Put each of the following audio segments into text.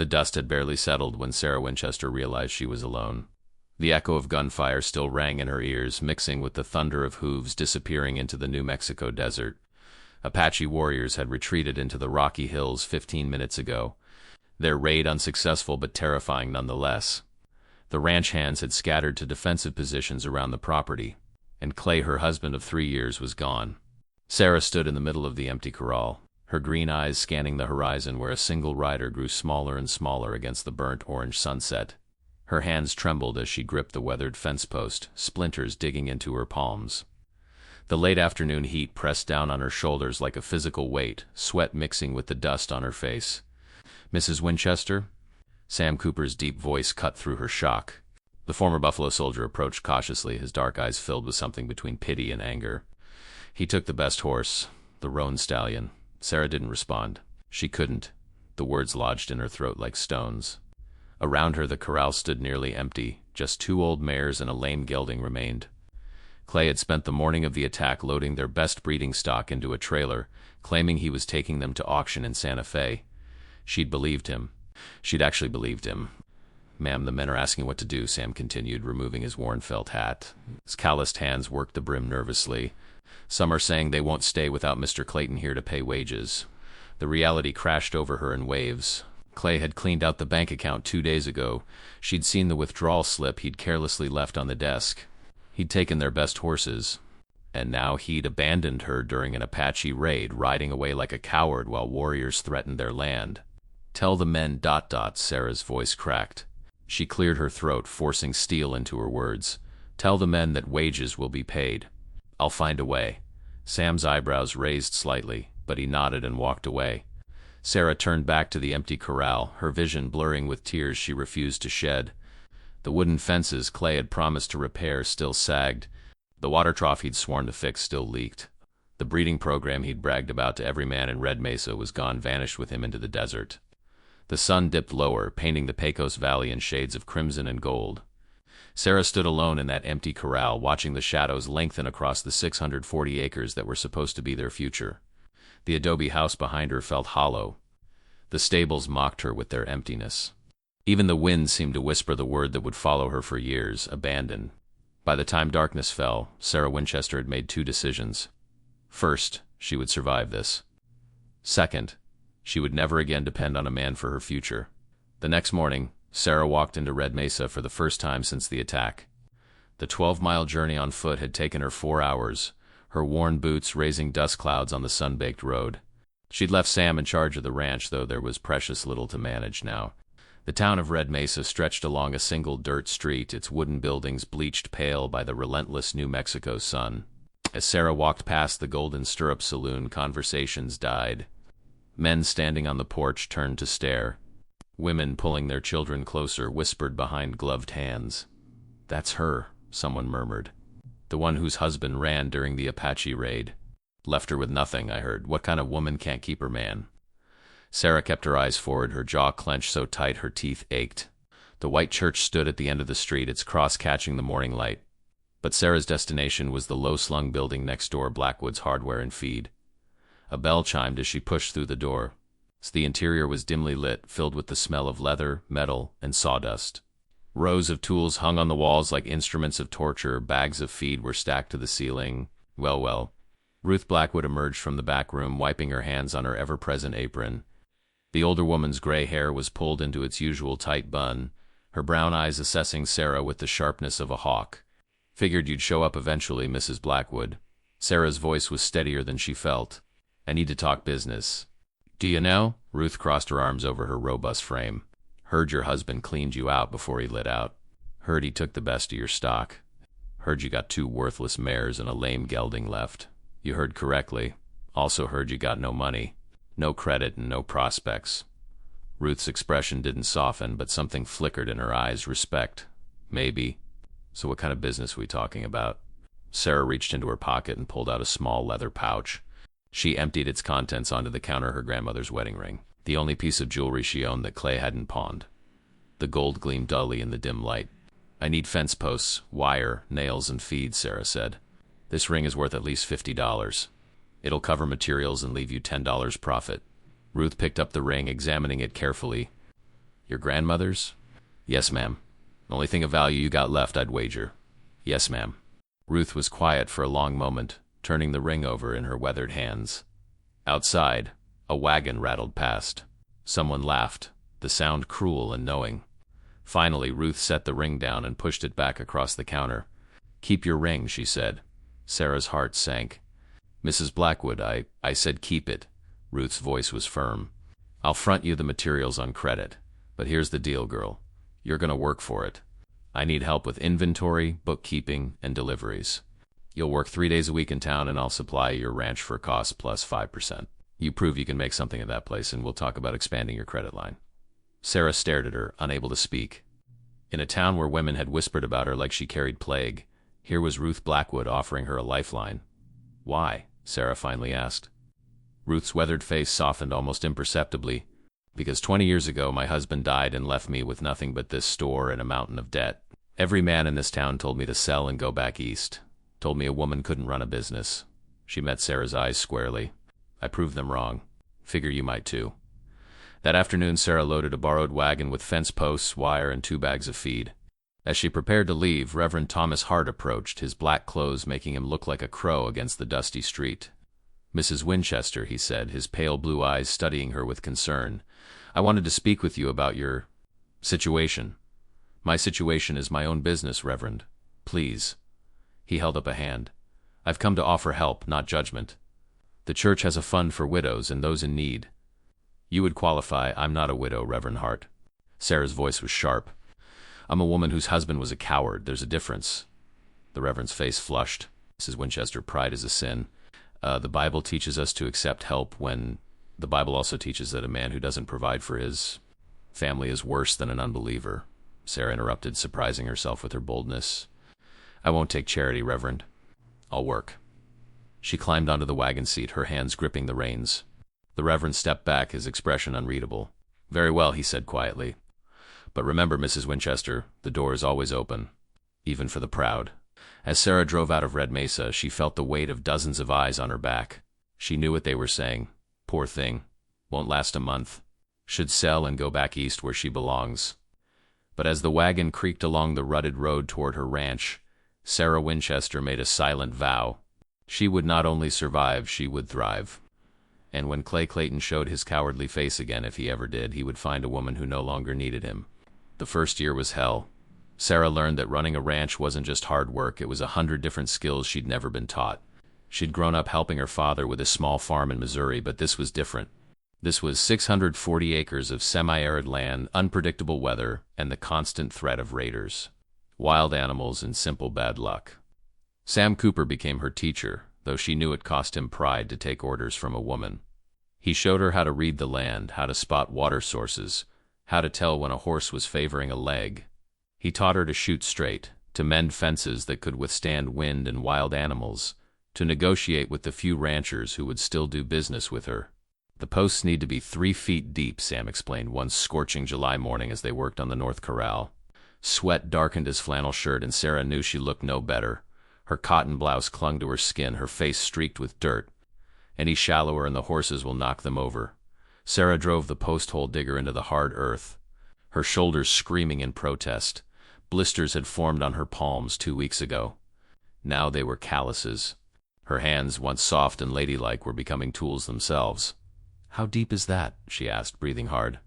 The dust had barely settled when Sarah Winchester realized she was alone. The echo of gunfire still rang in her ears, mixing with the thunder of hooves disappearing into the New Mexico desert. Apache warriors had retreated into the Rocky Hills 15 minutes ago, their raid unsuccessful but terrifying nonetheless. The ranch hands had scattered to defensive positions around the property, and Clay, her husband of 3 years, was gone. Sarah stood in the middle of the empty corral, her green eyes scanning the horizon where a single rider grew smaller and smaller against the burnt orange sunset. Her hands trembled as she gripped the weathered fence post, splinters digging into her palms. The late afternoon heat pressed down on her shoulders like a physical weight, sweat mixing with the dust on her face. "Mrs. Winchester?" Sam Cooper's deep voice cut through her shock. The former Buffalo soldier approached cautiously, his dark eyes filled with something between pity and anger. He took the best horse, the roan stallion. Sarah didn't respond. She couldn't. The words lodged in her throat like stones. Around her the corral stood nearly empty. Just 2 old mares and a lame gelding remained. Clay had spent the morning of the attack loading their best breeding stock into a trailer, claiming he was taking them to auction in Santa Fe. She'd believed him. She'd actually believed him. "Ma'am, the men are asking what to do," Sam continued, removing his worn felt hat. His calloused hands worked the brim nervously. "Some are saying they won't stay without Mr. Clayton here to pay wages." The reality crashed over her in waves. Clay had cleaned out the bank account 2 days ago. She'd seen the withdrawal slip he'd carelessly left on the desk. He'd taken their best horses. And now he'd abandoned her during an Apache raid, riding away like a coward while warriors threatened their land. "Tell the men ... Sarah's voice cracked. She cleared her throat, forcing steel into her words. "Tell the men that wages will be paid. I'll find a way." Sam's eyebrows raised slightly, but he nodded and walked away. Sarah turned back to the empty corral, her vision blurring with tears she refused to shed. The wooden fences Clay had promised to repair still sagged. The water trough he'd sworn to fix still leaked. The breeding program he'd bragged about to every man in Red Mesa was gone, vanished with him into the desert. The sun dipped lower, painting the Pecos Valley in shades of crimson and gold. Sarah stood alone in that empty corral, watching the shadows lengthen across the 640 acres that were supposed to be their future. The adobe house behind her felt hollow. The stables mocked her with their emptiness. Even the wind seemed to whisper the word that would follow her for years: abandon. By the time darkness fell, Sarah Winchester had made 2 decisions. First, she would survive this. Second, she would never again depend on a man for her future. The next morning, Sarah walked into Red Mesa for the first time since the attack. The 12-mile journey on foot had taken her 4 hours, her worn boots raising dust clouds on the sun-baked road. She'd left Sam in charge of the ranch, though there was precious little to manage now. The town of Red Mesa stretched along a single dirt street, its wooden buildings bleached pale by the relentless New Mexico sun. As Sarah walked past the Golden Stirrup Saloon, conversations died. Men standing on the porch turned to stare. Women, pulling their children closer, whispered behind gloved hands. "That's her," someone murmured. "The one whose husband ran during the Apache raid. Left her with nothing, I heard. What kind of woman can't keep her man?" Sarah kept her eyes forward, her jaw clenched so tight her teeth ached. The white church stood at the end of the street, its cross catching the morning light. But Sarah's destination was the low-slung building next door, Blackwood's Hardware and Feed. A bell chimed as she pushed through the door. The interior was dimly lit, filled with the smell of leather, metal, and sawdust. Rows of tools hung on the walls like instruments of torture. Bags of feed were stacked to the ceiling. Well. Ruth Blackwood emerged from the back room, wiping her hands on her ever-present apron. The older woman's gray hair was pulled into its usual tight bun, her brown eyes assessing Sarah with the sharpness of a hawk. "Figured you'd show up eventually, Mrs. Blackwood." Sarah's voice was steadier than she felt. "I need to talk business." "Do you know?" Ruth crossed her arms over her robust frame. "Heard your husband cleaned you out before he lit out. Heard he took the best of your stock. Heard you got 2 worthless mares and a lame gelding left. You heard correctly. Also heard you got no money. No credit and no prospects." Ruth's expression didn't soften, but something flickered in her eyes. Respect. Maybe. So what kind of business are we talking about? Sarah reached into her pocket and pulled out a small leather pouch. She emptied its contents onto the counter, her grandmother's wedding ring, the only piece of jewelry she owned that Clay hadn't pawned. The gold gleamed dully in the dim light. "I need fence posts, wire, nails, and feed," Sarah said. "This ring is worth at least $50. It'll cover materials and leave you $10 profit." Ruth picked up the ring, examining it carefully. Your grandmother's? Yes, ma'am. Only thing of value you got left, I'd wager. Yes, ma'am. Ruth was quiet for a long moment, turning the ring over in her weathered hands. Outside, a wagon rattled past. Someone laughed, the sound cruel and knowing. Finally, Ruth set the ring down and pushed it back across the counter. Keep your ring, she said. Sarah's heart sank. Mrs. Blackwood, I said keep it. Ruth's voice was firm. I'll front you the materials on credit. But here's the deal, girl. You're gonna work for it. I need help with inventory, bookkeeping, and deliveries. You'll work 3 days a week in town and I'll supply your ranch for cost plus 5%. You prove you can make something of that place and we'll talk about expanding your credit line. Sarah stared at her, unable to speak. In a town where women had whispered about her like she carried plague, here was Ruth Blackwood offering her a lifeline. Why? Sarah finally asked. Ruth's weathered face softened almost imperceptibly. Because 20 years ago my husband died and left me with nothing but this store and a mountain of debt. Every man in this town told me to sell and go back east. Told me a woman couldn't run a business. She met Sarah's eyes squarely. I proved them wrong. Figure you might too. That afternoon Sarah loaded a borrowed wagon with fence posts, wire, and 2 bags of feed. As she prepared to leave, Reverend Thomas Hart approached, his black clothes making him look like a crow against the dusty street. Mrs. Winchester, he said, his pale blue eyes studying her with concern. I wanted to speak with you about your situation. My situation is my own business, Reverend. Please. He held up a hand. I've come to offer help, not judgment. The church has a fund for widows and those in need. You would qualify. I'm not a widow, Reverend Hart. Sarah's voice was sharp. I'm a woman whose husband was a coward. There's a difference. The Reverend's face flushed. Mrs. Winchester, pride is a sin. The Bible teaches us to accept help when the Bible also teaches that a man who doesn't provide for his family is worse than an unbeliever. Sarah interrupted, surprising herself with her boldness. I won't take charity, Reverend. I'll work. She climbed onto the wagon seat, her hands gripping the reins. The Reverend stepped back, his expression unreadable. Very well, he said quietly. But remember, Mrs. Winchester, the door is always open, even for the proud. As Sarah drove out of Red Mesa, she felt the weight of dozens of eyes on her back. She knew what they were saying. Poor thing. Won't last a month. Should sell and go back east where she belongs. But as the wagon creaked along the rutted road toward her ranch, Sarah Winchester made a silent vow. She would not only survive, she would thrive. And when Clay Clayton showed his cowardly face again, if he ever did, he would find a woman who no longer needed him. The first year was hell. Sarah learned that running a ranch wasn't just hard work, it was 100 different skills she'd never been taught. She'd grown up helping her father with a small farm in Missouri, but this was different. This was 640 acres of semi-arid land, unpredictable weather, and the constant threat of raiders, wild animals, and simple bad luck. Sam Cooper became her teacher, though she knew it cost him pride to take orders from a woman. He showed her how to read the land, how to spot water sources, how to tell when a horse was favoring a leg. He taught her to shoot straight, to mend fences that could withstand wind and wild animals, to negotiate with the few ranchers who would still do business with her. The posts need to be 3 feet deep, Sam explained one scorching July morning as they worked on the North Corral. Sweat darkened his flannel shirt, and Sarah knew she looked no better. Her cotton blouse clung to her skin, her face streaked with dirt. Any shallower and the horses will knock them over. Sarah drove the post-hole digger into the hard earth, her shoulders screaming in protest. Blisters had formed on her palms 2 weeks ago. Now they were calluses. Her hands, once soft and ladylike, were becoming tools themselves. How deep is that? She asked, breathing hard.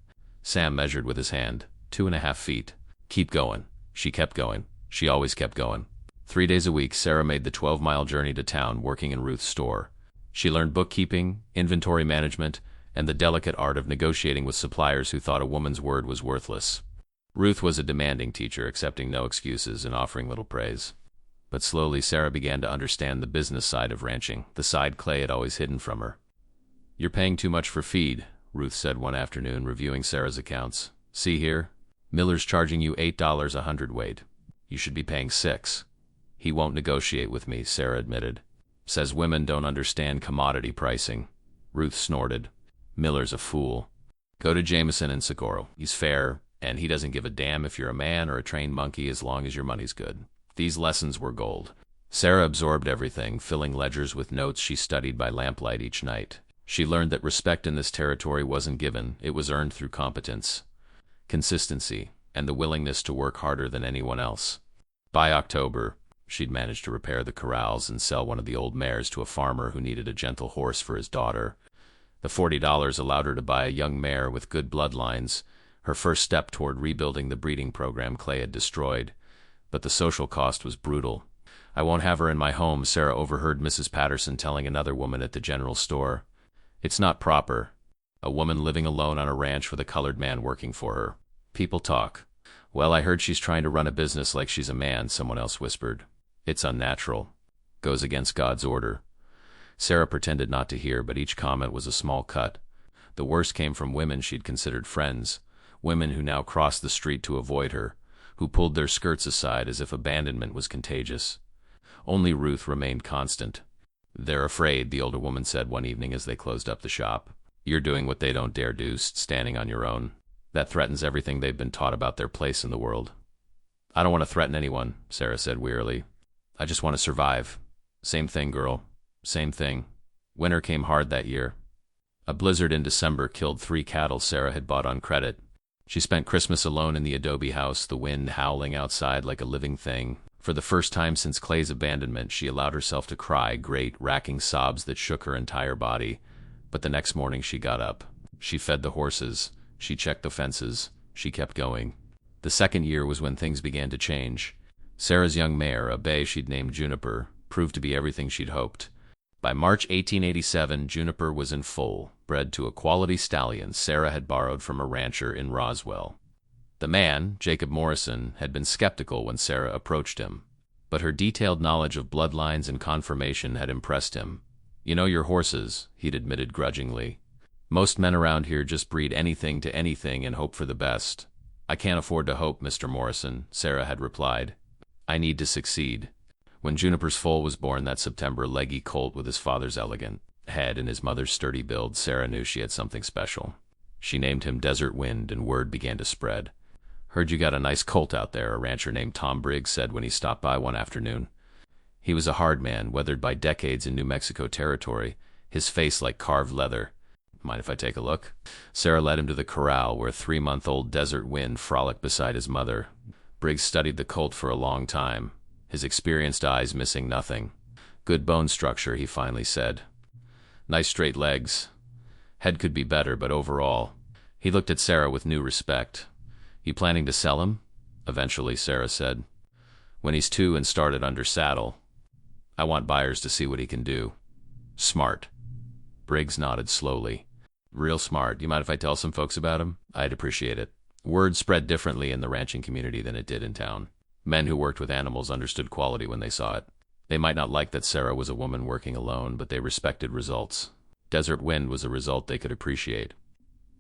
Sam measured with his hand. 2.5 feet. Keep going. She kept going. She always kept going. 3 days a week, Sarah made the 12-mile journey to town, working in Ruth's store. She learned bookkeeping, inventory management, and the delicate art of negotiating with suppliers who thought a woman's word was worthless. Ruth was a demanding teacher, accepting no excuses and offering little praise. But slowly Sarah began to understand the business side of ranching, the side Clay had always hidden from her. You're paying too much for feed, Ruth said one afternoon, reviewing Sarah's accounts. See here? Miller's charging you $8 a hundredweight. You should be paying $6. He won't negotiate with me, Sarah admitted. Says women don't understand commodity pricing. Ruth snorted. Miller's a fool. Go to Jameson in Socorro. He's fair, and he doesn't give a damn if you're a man or a trained monkey as long as your money's good. These lessons were gold. Sarah absorbed everything, filling ledgers with notes she studied by lamplight each night. She learned that respect in this territory wasn't given, it was earned through competence. consistency, and the willingness to work harder than anyone else. By October, she'd managed to repair the corrals and sell one of the old mares to a farmer who needed a gentle horse for his daughter. The $40 allowed her to buy a young mare with good bloodlines, her first step toward rebuilding the breeding program Clay had destroyed. But the social cost was brutal. "I won't have her in my home," Sarah overheard Mrs. Patterson telling another woman at the general store. "It's not proper. A woman living alone on a ranch with a colored man working for her. People talk." "Well, I heard she's trying to run a business like she's a man," someone else whispered. "It's unnatural. Goes against God's order." Sarah pretended not to hear, but each comment was a small cut. The worst came from women she'd considered friends, women who now crossed the street to avoid her, who pulled their skirts aside as if abandonment was contagious. Only Ruth remained constant. "They're afraid," the older woman said one evening as they closed up the shop. "You're doing what they don't dare do, standing on your own. That threatens everything they've been taught about their place in the world." "I don't want to threaten anyone," Sarah said wearily. "I just want to survive." "Same thing, girl. Same thing. Winter came hard that year. A blizzard in December killed 3 cattle Sarah had bought on credit. She spent Christmas alone in the adobe house, the wind howling outside like a living thing. For the first time since Clay's abandonment, she allowed herself to cry, great, racking sobs that shook her entire body. But the next morning she got up. She fed the horses. She checked the fences. She kept going. The second year was when things began to change. Sarah's young mare, a bay she'd named Juniper, proved to be everything she'd hoped. By March 1887, Juniper was in full, bred to a quality stallion Sarah had borrowed from a rancher in Roswell. The man, Jacob Morrison, had been skeptical when Sarah approached him, but her detailed knowledge of bloodlines and conformation had impressed him. "You know your horses," he'd admitted grudgingly. "Most men around here just breed anything to anything and hope for the best." "I can't afford to hope, Mr. Morrison," Sarah had replied. "I need to succeed." When Juniper's foal was born that September, leggy colt with his father's elegant head and his mother's sturdy build, Sarah knew she had something special. She named him Desert Wind, and word began to spread. "Heard you got a nice colt out there," a rancher named Tom Briggs said when he stopped by one afternoon. He was a hard man, weathered by decades in New Mexico territory, his face like carved leather. "Mind if I take a look?" Sarah led him to the corral, where 3-month-old Desert Wind frolicked beside his mother. Briggs studied the colt for a long time, his experienced eyes missing nothing. "Good bone structure," he finally said. "Nice straight legs. Head could be better, but overall..." He looked at Sarah with new respect. "You planning to sell him?" Eventually, Sarah said. "When he's 2 and started under saddle. I want buyers to see what he can do." "Smart." Briggs nodded slowly. "Real smart. You mind if I tell some folks about him? I'd appreciate it." Word spread differently in the ranching community than it did in town. Men who worked with animals understood quality when they saw it. They might not like that Sarah was a woman working alone, but they respected results. Desert Wind was a result they could appreciate.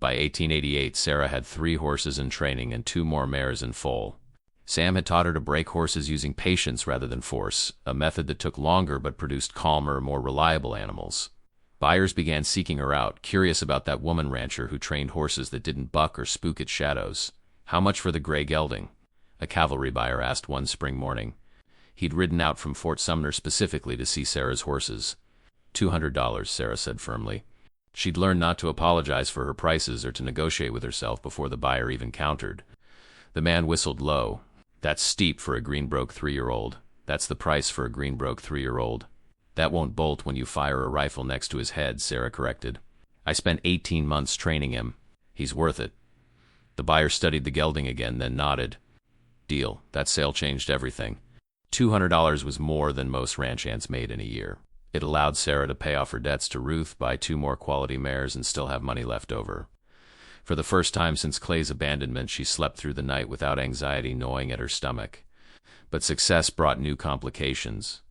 By 1888, Sarah had 3 horses in training and 2 more mares in foal. Sam had taught her to break horses using patience rather than force, a method that took longer but produced calmer, more reliable animals. Buyers began seeking her out, curious about that woman rancher who trained horses that didn't buck or spook at shadows. "How much for the gray gelding?" a cavalry buyer asked one spring morning. He'd ridden out from Fort Sumner specifically to see Sarah's horses. $200, Sarah said firmly. She'd learned not to apologize for her prices or to negotiate with herself before the buyer even countered. The man whistled low. "That's steep for a Greenbroke 3-year-old. That's the price for a Greenbroke 3-year-old. "That won't bolt when you fire a rifle next to his head," Sarah corrected. "I spent 18 months training him. He's worth it." The buyer studied the gelding again, then nodded. "Deal." That sale changed everything. $200 was more than most ranch hands made in a year. It allowed Sarah to pay off her debts to Ruth, buy 2 more quality mares, and still have money left over. For the first time since Clay's abandonment, she slept through the night without anxiety gnawing at her stomach. But success brought new complications.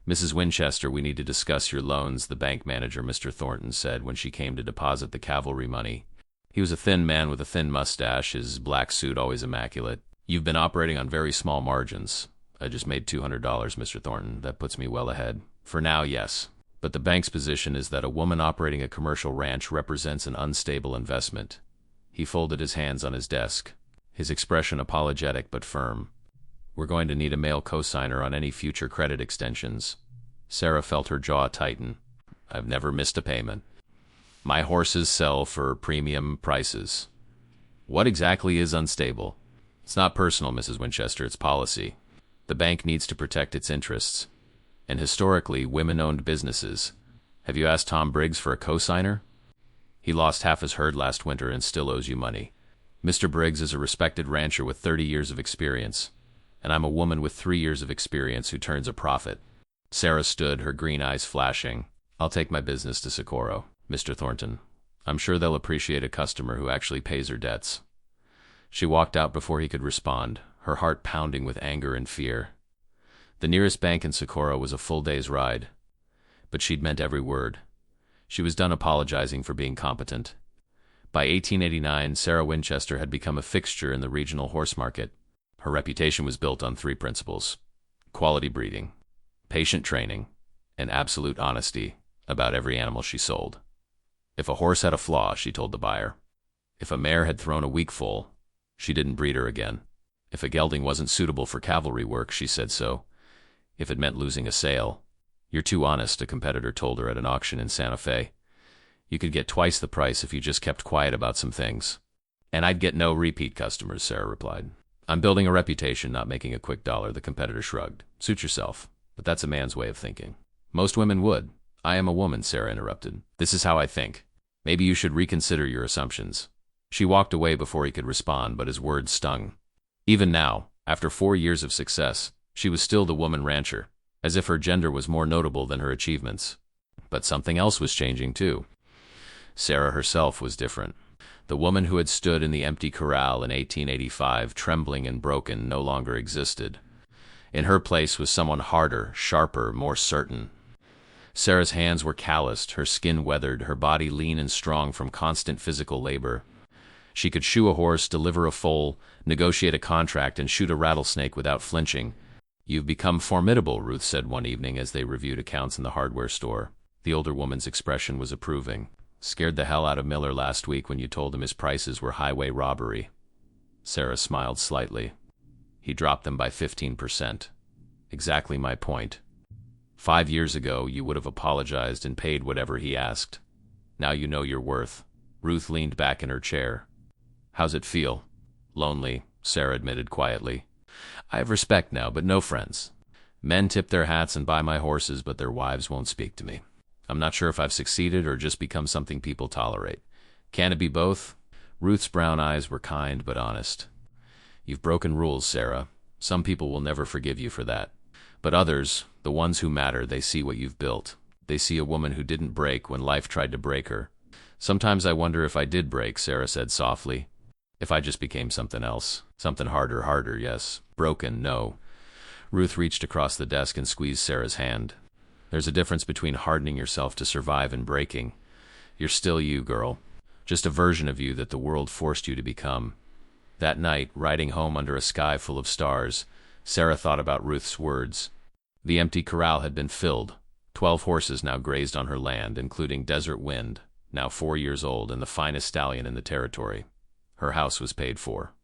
"Mrs. Winchester, we need to discuss your loans," the bank manager, Mr. Thornton, said when she came to deposit the cavalry money. He was a thin man with a thin mustache, his black suit always immaculate. "You've been operating on very small margins." "I just made $200, Mr. Thornton. That puts me well ahead." "For now, yes. But the bank's position is that a woman operating a commercial ranch represents an unstable investment." He folded his hands on his desk, his expression apologetic but firm. "We're going to need a male cosigner on any future credit extensions." Sarah felt her jaw tighten. "I've never missed a payment. My horses sell for premium prices." What exactly is unstable? It's not personal, Mrs. Winchester, it's policy. The bank needs to protect its interests. And historically, women-owned businesses. Have you asked Tom Briggs for a cosigner? He lost half his herd last winter and still owes you money. Mr. Briggs is a respected rancher with 30 years of experience, and I'm a woman with 3 years of experience who turns a profit. Sarah stood, her green eyes flashing. I'll take my business to Socorro, Mr. Thornton. I'm sure they'll appreciate a customer who actually pays her debts. She walked out before he could respond, her heart pounding with anger and fear. The nearest bank in Socorro was a full day's ride, but she'd meant every word. She was done apologizing for being competent. By 1889, Sarah Winchester had become a fixture in the regional horse market. Her reputation was built on 3 principles: quality breeding, patient training, and absolute honesty about every animal she sold. If a horse had a flaw, she told the buyer. If a mare had thrown a weak foal, she didn't breed her again. If a gelding wasn't suitable for cavalry work, she said so. If it meant losing a sale, "You're too honest," a competitor told her at an auction in Santa Fe. "You could get twice the price if you just kept quiet about some things." "And I'd get no repeat customers," Sarah replied. "I'm building a reputation, not making a quick dollar," the competitor shrugged. "Suit yourself, but that's a man's way of thinking." "Most women would." "I am a woman," Sarah interrupted. "This is how I think. Maybe you should reconsider your assumptions." She walked away before he could respond, but his words stung. Even now, after 4 years of success, she was still the woman rancher, as if her gender was more notable than her achievements. But something else was changing too. Sarah herself was different. The woman who had stood in the empty corral in 1885, trembling and broken, no longer existed. In her place was someone harder, sharper, more certain. Sarah's hands were calloused, her skin weathered, her body lean and strong from constant physical labor. She could shoe a horse, deliver a foal, negotiate a contract, and shoot a rattlesnake without flinching. "You've become formidable," Ruth said one evening as they reviewed accounts in the hardware store. The older woman's expression was approving. "Scared the hell out of Miller last week when you told him his prices were highway robbery." Sarah smiled slightly. "He dropped them by 15%. Exactly my point. 5 years ago, you would have apologized and paid whatever he asked. Now you know your worth." Ruth leaned back in her chair. "How's it feel?" "Lonely," Sarah admitted quietly. "I have respect now, but no friends. Men tip their hats and buy my horses, but their wives won't speak to me. I'm not sure if I've succeeded or just become something people tolerate. Can it be both?" Ruth's brown eyes were kind but honest. "You've broken rules, Sarah. Some people will never forgive you for that. But others, the ones who matter, they see what you've built. They see a woman who didn't break when life tried to break her." "Sometimes I wonder if I did break," Sarah said softly. "If I just became something else. Something harder, yes. Broken, no." Ruth reached across the desk and squeezed Sarah's hand. "There's a difference between hardening yourself to survive and breaking. You're still you, girl. Just a version of you that the world forced you to become." That night, riding home under a sky full of stars, Sarah thought about Ruth's words. The empty corral had been filled. 12 horses now grazed on her land, including Desert Wind, now 4 years old and the finest stallion in the territory. Her house was paid for.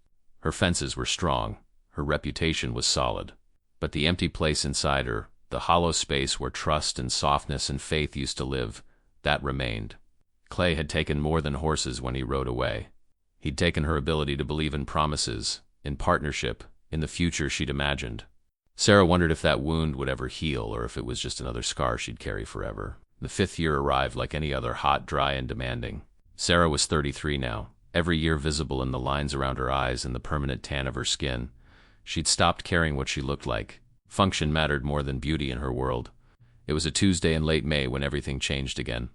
Her fences were strong. Her reputation was solid. But the empty place inside her, the hollow space where trust and softness and faith used to live, that remained. Clay had taken more than horses when he rode away. He'd taken her ability to believe in promises, in partnership, in the future she'd imagined. Sarah wondered if that wound would ever heal, or if it was just another scar she'd carry forever. The 5th year arrived like any other, hot, dry, and demanding. Sarah was 33 now, every year visible in the lines around her eyes and the permanent tan of her skin. She'd stopped caring what she looked like. Function mattered more than beauty in her world. It was a Tuesday in late May when everything changed again.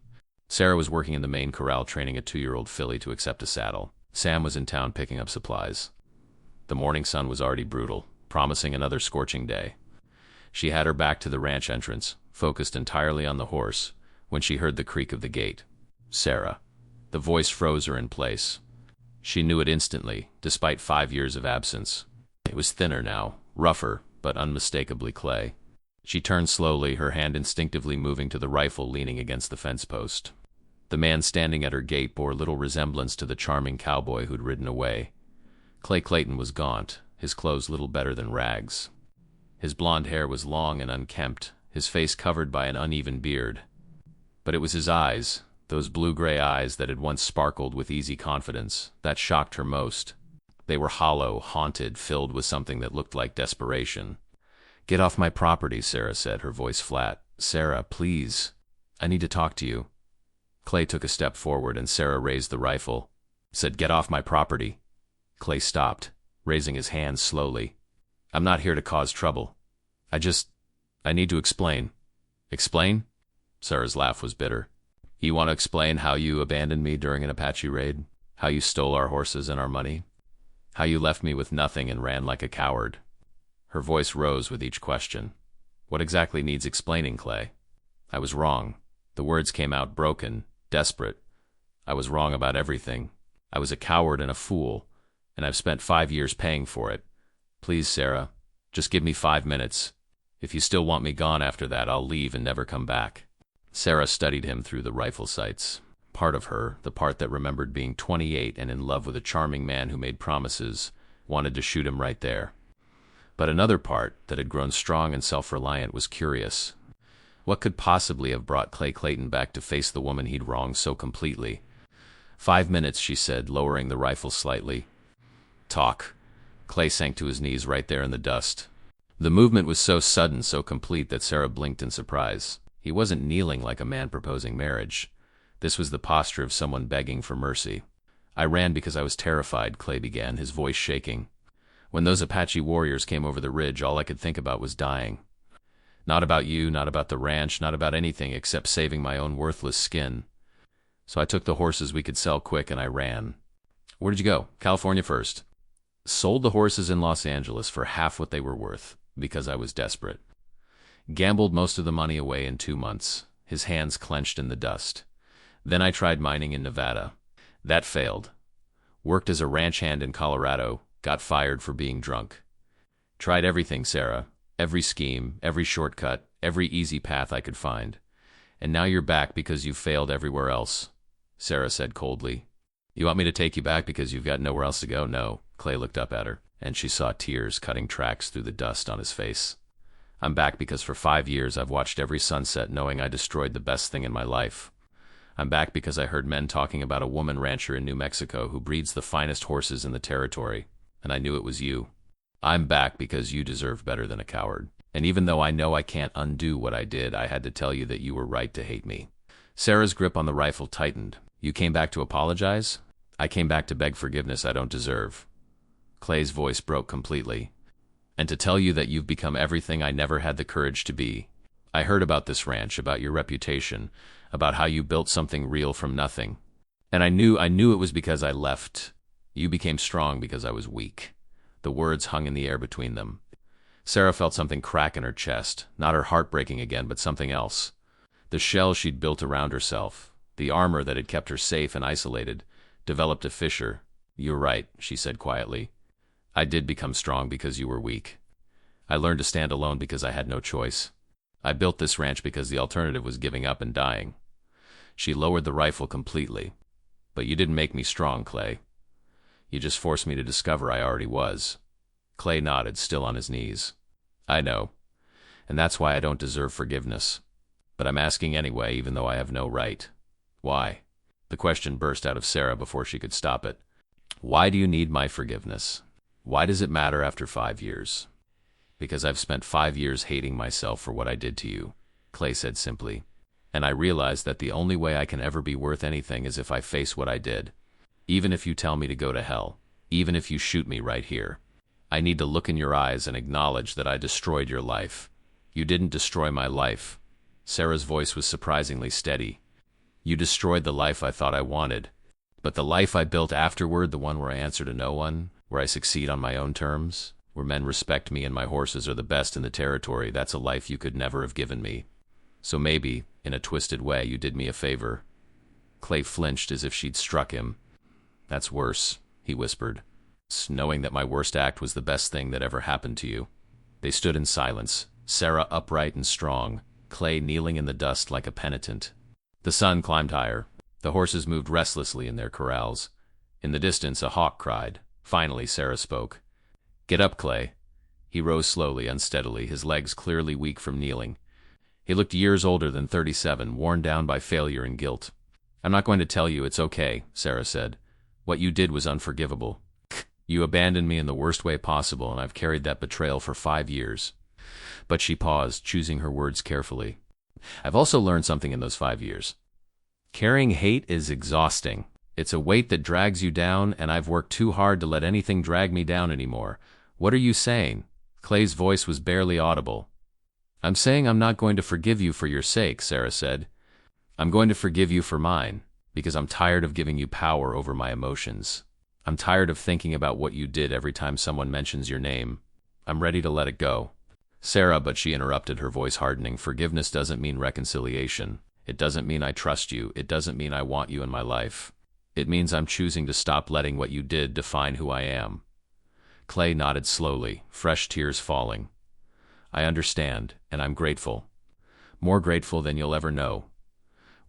Sarah was working in the main corral training a 2-year-old filly to accept a saddle. Sam was in town picking up supplies. The morning sun was already brutal, promising another scorching day. She had her back to the ranch entrance, focused entirely on the horse, when she heard the creak of the gate. "Sarah." The voice froze her in place. She knew it instantly, despite 5 years of absence. It was thinner now, rougher, but unmistakably Clay. She turned slowly, her hand instinctively moving to the rifle leaning against the fence post. The man standing at her gate bore little resemblance to the charming cowboy who'd ridden away. Clay Clayton was gaunt, his clothes little better than rags. His blond hair was long and unkempt, his face covered by an uneven beard. But it was his eyes, Those blue-gray eyes that had once sparkled with easy confidence, that shocked her most. They were hollow, haunted, filled with something that looked like desperation. "Get off my property," Sarah said, her voice flat. "Sarah, please. I need to talk to you." Clay took a step forward, and Sarah raised the rifle. Said, "Get off my property." Clay stopped, raising his hands slowly. "I'm not here to cause trouble. I need to explain." "Explain?" Sarah's laugh was bitter. "You want to explain how you abandoned me during an Apache raid? How you stole our horses and our money? How you left me with nothing and ran like a coward?" Her voice rose with each question. "What exactly needs explaining, Clay?" "I was wrong." The words came out broken, desperate. "I was wrong about everything. I was a coward and a fool, and I've spent 5 years paying for it. Please, Sarah, just give me 5 minutes. If you still want me gone after that, I'll leave and never come back." Sarah studied him through the rifle sights. Part of her, the part that remembered being 28 and in love with a charming man who made promises, wanted to shoot him right there. But another part, that had grown strong and self-reliant, was curious. What could possibly have brought Clay Clayton back to face the woman he'd wronged so completely? 5 minutes, she said, lowering the rifle slightly. "Talk." Clay sank to his knees right there in the dust. The movement was so sudden, so complete, that Sarah blinked in surprise. He wasn't kneeling like a man proposing marriage. This was the posture of someone begging for mercy. "I ran because I was terrified," Clay began, his voice shaking. "When those Apache warriors came over the ridge, all I could think about was dying. Not about you, not about the ranch, not about anything except saving my own worthless skin. So I took the horses we could sell quick and I ran." "Where did you go?" "California first. Sold the horses in Los Angeles for half what they were worth, because I was desperate. Gambled most of the money away in 2 months, his hands clenched in the dust. Then I tried mining in Nevada. That failed. Worked as a ranch hand in Colorado, got fired for being drunk. Tried everything, Sarah. Every scheme, every shortcut, every easy path I could find. And now you're back because you've failed everywhere else," Sarah said coldly. "You want me to take you back because you've got nowhere else to go?" "No." Clay looked up at her, and she saw tears cutting tracks through the dust on his face. "I'm back because for 5 years I've watched every sunset knowing I destroyed the best thing in my life. I'm back because I heard men talking about a woman rancher in New Mexico who breeds the finest horses in the territory, and I knew it was you. I'm back because you deserve better than a coward. And even though I know I can't undo what I did, I had to tell you that you were right to hate me." Sarah's grip on the rifle tightened. "You came back to apologize?" "I came back to beg forgiveness I don't deserve." Clay's voice broke completely. "And to tell you that you've become everything I never had the courage to be. I heard about this ranch, about your reputation, about how you built something real from nothing. And I knew it was because I left. You became strong because I was weak." The words hung in the air between them. Sarah felt something crack in her chest, not her heart breaking again, but something else. The shell she'd built around herself, the armor that had kept her safe and isolated, developed a fissure. "You're right," she said quietly. "I did become strong because you were weak. I learned to stand alone because I had no choice. I built this ranch because the alternative was giving up and dying." She lowered the rifle completely. "But you didn't make me strong, Clay. You just forced me to discover I already was." Clay nodded, still on his knees. "I know. And that's why I don't deserve forgiveness. But I'm asking anyway, even though I have no right." "Why?" The question burst out of Sarah before she could stop it. "Why do you need my forgiveness? Why does it matter after 5 years?" "Because I've spent 5 years hating myself for what I did to you," Clay said simply. "And I realize that the only way I can ever be worth anything is if I face what I did. Even if you tell me to go to hell, even if you shoot me right here. I need to look in your eyes and acknowledge that I destroyed your life. You didn't destroy my life." Sarah's voice was surprisingly steady. "You destroyed the life I thought I wanted. But the life I built afterward, the one where I answer to no one, where I succeed on my own terms, where men respect me and my horses are the best in the territory, that's a life you could never have given me. So maybe, in a twisted way, you did me a favor." Clay flinched as if she'd struck him. "That's worse," he whispered. "Knowing that my worst act was the best thing that ever happened to you." They stood in silence, Sarah upright and strong, Clay kneeling in the dust like a penitent. The sun climbed higher. The horses moved restlessly in their corrals. In the distance, a hawk cried. Finally, Sarah spoke. "Get up, Clay." He rose slowly, unsteadily, his legs clearly weak from kneeling. He looked years older than 37, worn down by failure and guilt. I'm not going to tell you, it's okay, Sarah said. What you did was unforgivable. You abandoned me in the worst way possible, and I've carried that betrayal for 5 years. But she paused, choosing her words carefully. I've also learned something in those 5 years. Carrying hate is exhausting. It's a weight that drags you down, and I've worked too hard to let anything drag me down anymore. What are you saying? Clay's voice was barely audible. I'm saying I'm not going to forgive you for your sake, Sarah said. I'm going to forgive you for mine, because I'm tired of giving you power over my emotions. I'm tired of thinking about what you did every time someone mentions your name. I'm ready to let it go. Sarah, but she interrupted, her voice hardening. Forgiveness doesn't mean reconciliation. It doesn't mean I trust you. It doesn't mean I want you in my life. It means I'm choosing to stop letting what you did define who I am. Clay nodded slowly, fresh tears falling. I understand, and I'm grateful. More grateful than you'll ever know.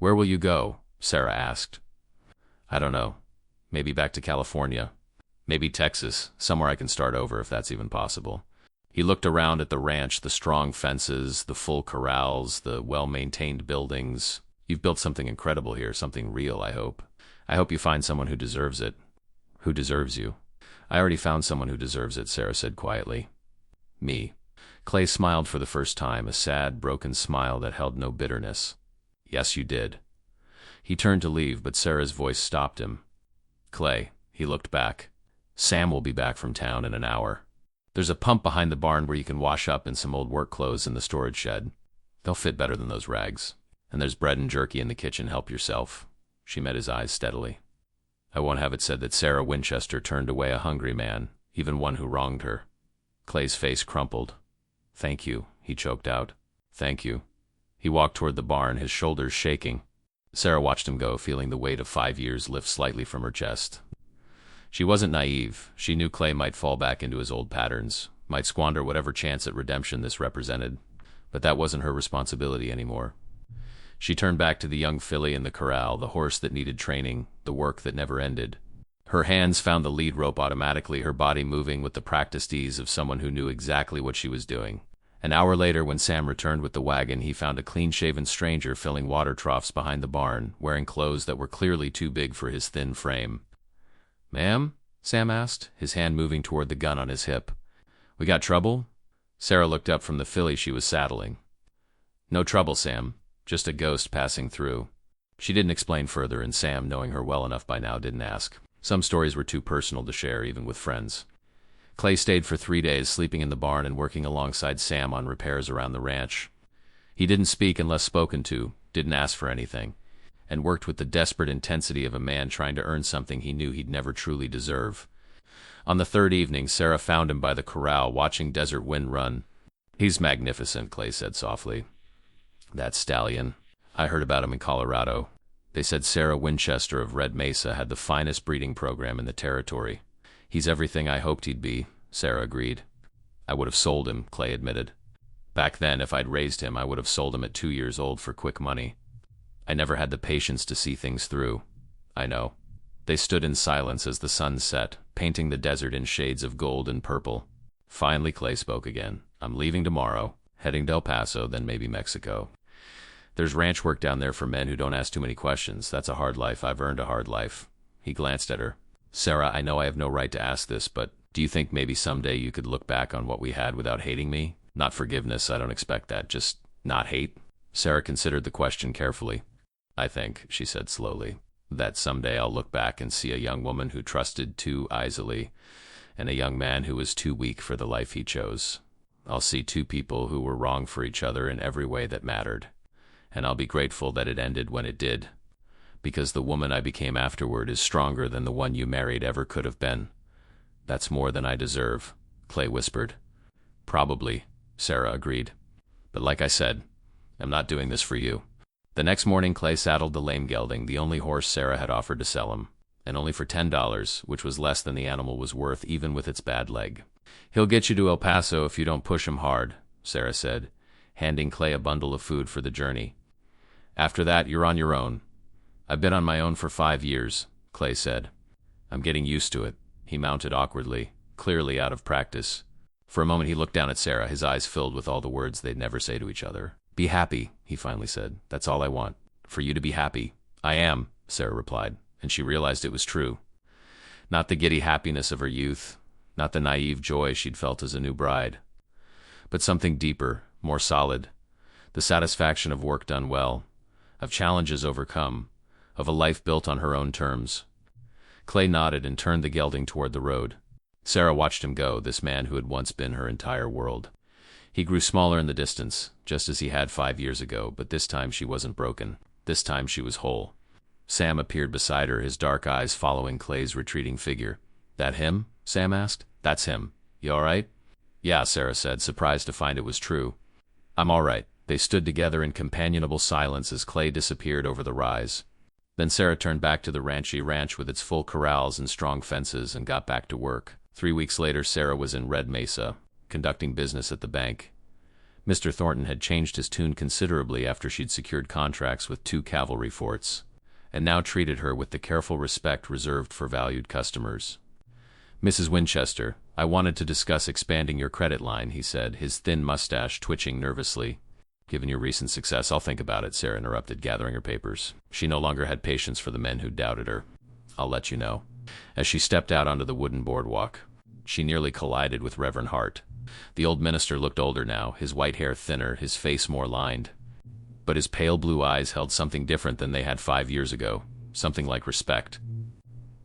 Where will you go? Sarah asked. I don't know. Maybe back to California. Maybe Texas, somewhere I can start over if that's even possible. He looked around at the ranch, the strong fences, the full corrals, the well-maintained buildings. You've built something incredible here, something real, I hope. I hope you find someone who deserves it. Who deserves you? I already found someone who deserves it, Sarah said quietly. Me. Clay smiled for the first time, a sad, broken smile that held no bitterness. Yes, you did. He turned to leave, but Sarah's voice stopped him. Clay, he looked back. Sam will be back from town in an hour. There's a pump behind the barn where you can wash up in some old work clothes in the storage shed. They'll fit better than those rags. And there's bread and jerky in the kitchen, help yourself. She met his eyes steadily. I won't have it said that Sarah Winchester turned away a hungry man, even one who wronged her. Clay's face crumpled. Thank you, he choked out. Thank you. He walked toward the barn, his shoulders shaking. Sarah watched him go, feeling the weight of 5 years lift slightly from her chest. She wasn't naive. She knew Clay might fall back into his old patterns, might squander whatever chance at redemption this represented. But that wasn't her responsibility anymore. She turned back to the young filly in the corral, the horse that needed training, the work that never ended. Her hands found the lead rope automatically, her body moving with the practiced ease of someone who knew exactly what she was doing. An hour later, when Sam returned with the wagon, he found a clean-shaven stranger filling water troughs behind the barn, wearing clothes that were clearly too big for his thin frame. Ma'am? Sam asked, his hand moving toward the gun on his hip. We got trouble? Sarah looked up from the filly she was saddling. No trouble, Sam. Just a ghost passing through. She didn't explain further, and Sam, knowing her well enough by now, didn't ask. Some stories were too personal to share, even with friends. Clay stayed for 3 days, sleeping in the barn and working alongside Sam on repairs around the ranch. He didn't speak unless spoken to, didn't ask for anything, and worked with the desperate intensity of a man trying to earn something he knew he'd never truly deserve. On the 3rd evening, Sarah found him by the corral, watching Desert Wind run. He's magnificent, Clay said softly. That stallion. I heard about him in Colorado. They said Sarah Winchester of Red Mesa had the finest breeding program in the territory. He's everything I hoped he'd be, Sarah agreed. I would have sold him, Clay admitted. Back then, if I'd raised him, I would have sold him at 2 years old for quick money. I never had the patience to see things through. I know. They stood in silence as the sun set, painting the desert in shades of gold and purple. Finally, Clay spoke again. I'm leaving tomorrow, heading to El Paso, then maybe Mexico. There's ranch work down there for men who don't ask too many questions. That's a hard life. I've earned a hard life. He glanced at her. Sarah, I know I have no right to ask this, but do you think maybe someday you could look back on what we had without hating me? Not forgiveness, I don't expect that, just not hate? Sarah considered the question carefully. I think, she said slowly, that someday I'll look back and see a young woman who trusted too easily, and a young man who was too weak for the life he chose. I'll see 2 people who were wrong for each other in every way that mattered, and I'll be grateful that it ended when it did. Because the woman I became afterward is stronger than the one you married ever could have been. That's more than I deserve, Clay whispered. Probably, Sarah agreed. But like I said, I'm not doing this for you. The next morning, Clay saddled the lame gelding, the only horse Sarah had offered to sell him, and only for $10, which was less than the animal was worth even with its bad leg. He'll get you to El Paso if you don't push him hard, Sarah said, handing Clay a bundle of food for the journey. After that, you're on your own. I've been on my own for 5 years, Clay said. I'm getting used to it. He mounted awkwardly, clearly out of practice. For a moment he looked down at Sarah, his eyes filled with all the words they'd never say to each other. Be happy, he finally said. That's all I want. For you to be happy. I am, Sarah replied, and she realized it was true. Not the giddy happiness of her youth, not the naive joy she'd felt as a new bride, but something deeper, more solid, the satisfaction of work done well, of challenges overcome, of a life built on her own terms. Clay nodded and turned the gelding toward the road. Sarah watched him go, this man who had once been her entire world. He grew smaller in the distance, just as he had 5 years ago, but this time she wasn't broken. This time she was whole. Sam appeared beside her, his dark eyes following Clay's retreating figure. "That him?" Sam asked. "That's him. You all right?" "Yeah," Sarah said, surprised to find it was true. "I'm all right." They stood together in companionable silence as Clay disappeared over the rise. Then Sarah turned back to the ranchy ranch with its full corrals and strong fences and got back to work. 3 weeks later, Sarah was in Red Mesa, conducting business at the bank. Mr. Thornton had changed his tune considerably after she'd secured contracts with 2 cavalry forts, and now treated her with the careful respect reserved for valued customers. "Mrs. Winchester, I wanted to discuss expanding your credit line," he said, his thin mustache twitching nervously. "Given your recent success, I'll think about it," Sarah interrupted, gathering her papers. She no longer had patience for the men who doubted her. "I'll let you know." As she stepped out onto the wooden boardwalk, she nearly collided with Reverend Hart. The old minister looked older now, his white hair thinner, his face more lined. But his pale blue eyes held something different than they had 5 years ago, something like respect.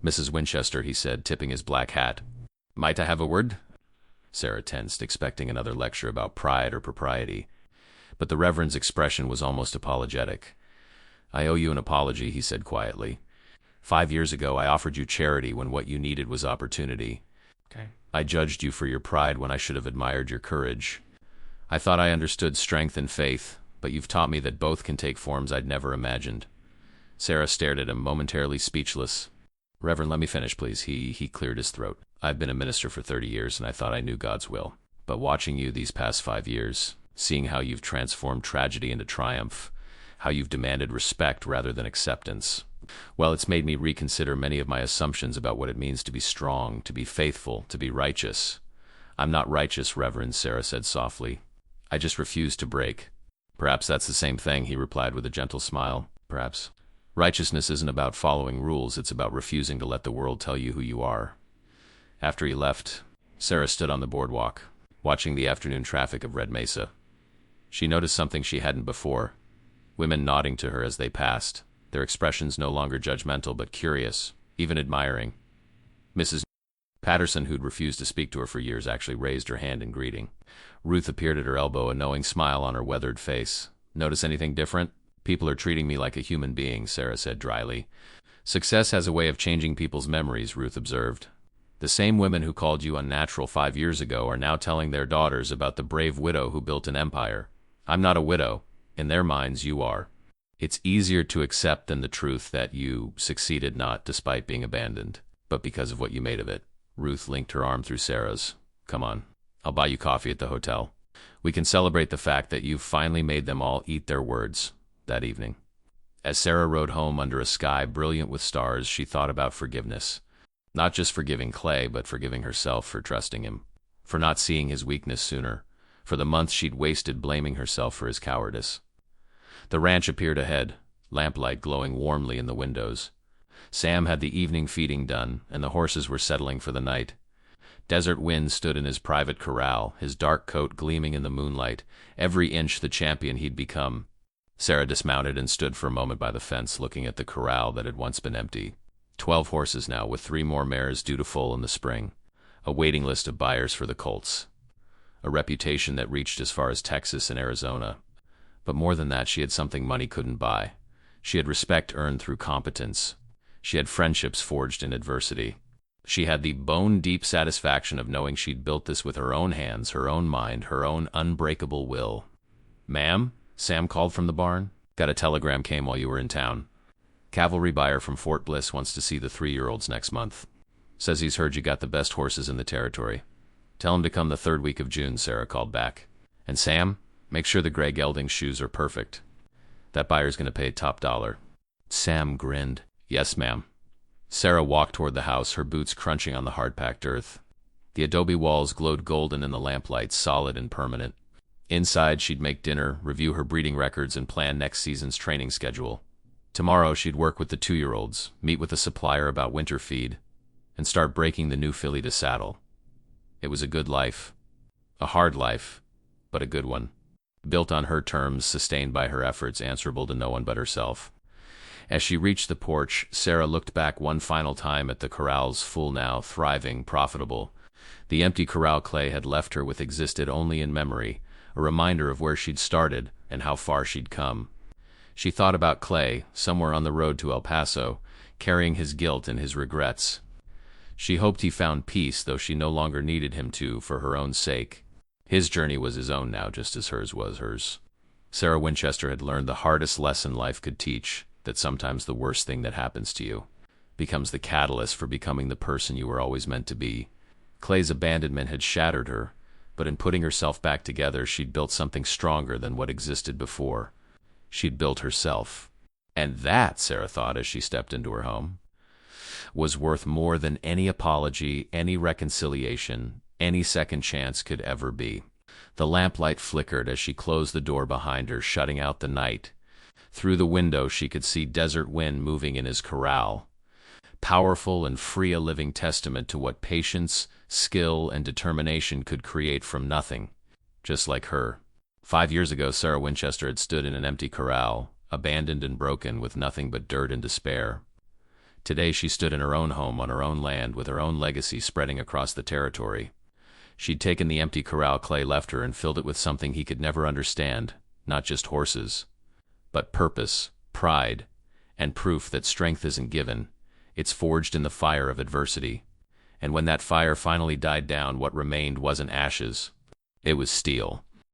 "Mrs. Winchester," he said, tipping his black hat. "Might I have a word?" Sarah tensed, expecting another lecture about pride or propriety. But the Reverend's expression was almost apologetic. "I owe you an apology," he said quietly. 5 years ago, I offered you charity when what you needed was opportunity. Okay. I judged you for your pride when I should have admired your courage. I thought I understood strength and faith, but you've taught me that both can take forms I'd never imagined." Sarah stared at him, momentarily speechless. "Reverend, let me finish, please." He cleared his throat. "I've been a minister for 30 years, and I thought I knew God's will. But watching you these past 5 years, seeing how you've transformed tragedy into triumph, how you've demanded respect rather than acceptance, well, it's made me reconsider many of my assumptions about what it means to be strong, to be faithful, to be righteous." "I'm not righteous, Reverend," Sarah said softly. "I just refuse to break." "Perhaps that's the same thing," he replied with a gentle smile. "Perhaps. Righteousness isn't about following rules, it's about refusing to let the world tell you who you are." After he left, Sarah stood on the boardwalk, watching the afternoon traffic of Red Mesa. She noticed something she hadn't before: women nodding to her as they passed, their expressions no longer judgmental but curious, even admiring. Mrs. Patterson, who'd refused to speak to her for years, actually raised her hand in greeting. Ruth appeared at her elbow, a knowing smile on her weathered face. "Notice anything different?" "People are treating me like a human being," Sarah said dryly. "Success has a way of changing people's memories," Ruth observed. "The same women who called you unnatural 5 years ago are now telling their daughters about the brave widow who built an empire. I'm not a widow. In their minds, you are. It's easier to accept than the truth that you succeeded not despite being abandoned, but because of what you made of it." Ruth linked her arm through Sarah's. "Come on. I'll buy you coffee at the hotel. We can celebrate the fact that you've finally made them all eat their words." That evening, as Sarah rode home under a sky brilliant with stars, she thought about forgiveness. Not just forgiving Clay, but forgiving herself for trusting him, for not seeing his weakness sooner, for the months she'd wasted blaming herself for his cowardice. The ranch appeared ahead, lamplight glowing warmly in the windows. Sam had the evening feeding done, and the horses were settling for the night. Desert Wind stood in his private corral, his dark coat gleaming in the moonlight, every inch the champion he'd become. Sarah dismounted and stood for a moment by the fence, looking at the corral that had once been empty. 12 horses now, with 3 more mares due to foal in the spring. A waiting list of buyers for the colts. A reputation that reached as far as Texas and Arizona. But more than that, she had something money couldn't buy. She had respect earned through competence. She had friendships forged in adversity. She had the bone-deep satisfaction of knowing she'd built this with her own hands, her own mind, her own unbreakable will. "Ma'am?" Sam called from the barn. "Got a telegram came while you were in town. Cavalry buyer from Fort Bliss wants to see the 3-year-olds next month. Says he's heard you got the best horses in the territory. Tell him to come the 3rd week of June," Sarah called back. "And Sam, make sure the gray gelding shoes are perfect. That buyer's going to pay top dollar." Sam grinned. "Yes, ma'am." Sarah walked toward the house, her boots crunching on the hard-packed earth. The adobe walls glowed golden in the lamplight, solid and permanent. Inside, she'd make dinner, review her breeding records, and plan next season's training schedule. Tomorrow she'd work with the 2-year-olds, meet with a supplier about winter feed, and start breaking the new filly to saddle. It was a good life. A hard life, but a good one. Built on her terms, sustained by her efforts, answerable to no one but herself. As she reached the porch, Sarah looked back one final time at the corrals, full now, thriving, profitable. The empty corral Clay had left her with existed only in memory, a reminder of where she'd started and how far she'd come. She thought about Clay, somewhere on the road to El Paso, carrying his guilt and his regrets. She hoped he found peace, though she no longer needed him to, for her own sake. His journey was his own now, just as hers was hers. Sarah Winchester had learned the hardest lesson life could teach, that sometimes the worst thing that happens to you becomes the catalyst for becoming the person you were always meant to be. Clay's abandonment had shattered her, but in putting herself back together, she'd built something stronger than what existed before. She'd built herself. And that, Sarah thought as she stepped into her home, was worth more than any apology, any reconciliation, any second chance could ever be. The lamplight flickered as she closed the door behind her, shutting out the night. Through the window she could see Desert Wind moving in his corral, powerful and free, a living testament to what patience, skill, and determination could create from nothing, just like her. 5 years ago, Sarah Winchester had stood in an empty corral, abandoned and broken, with nothing but dirt and despair. Today she stood in her own home on her own land, with her own legacy spreading across the territory. She'd taken the empty corral Clay left her and filled it with something he could never understand, not just horses, but purpose, pride, and proof that strength isn't given. It's forged in the fire of adversity. And when that fire finally died down, what remained wasn't ashes. It was steel.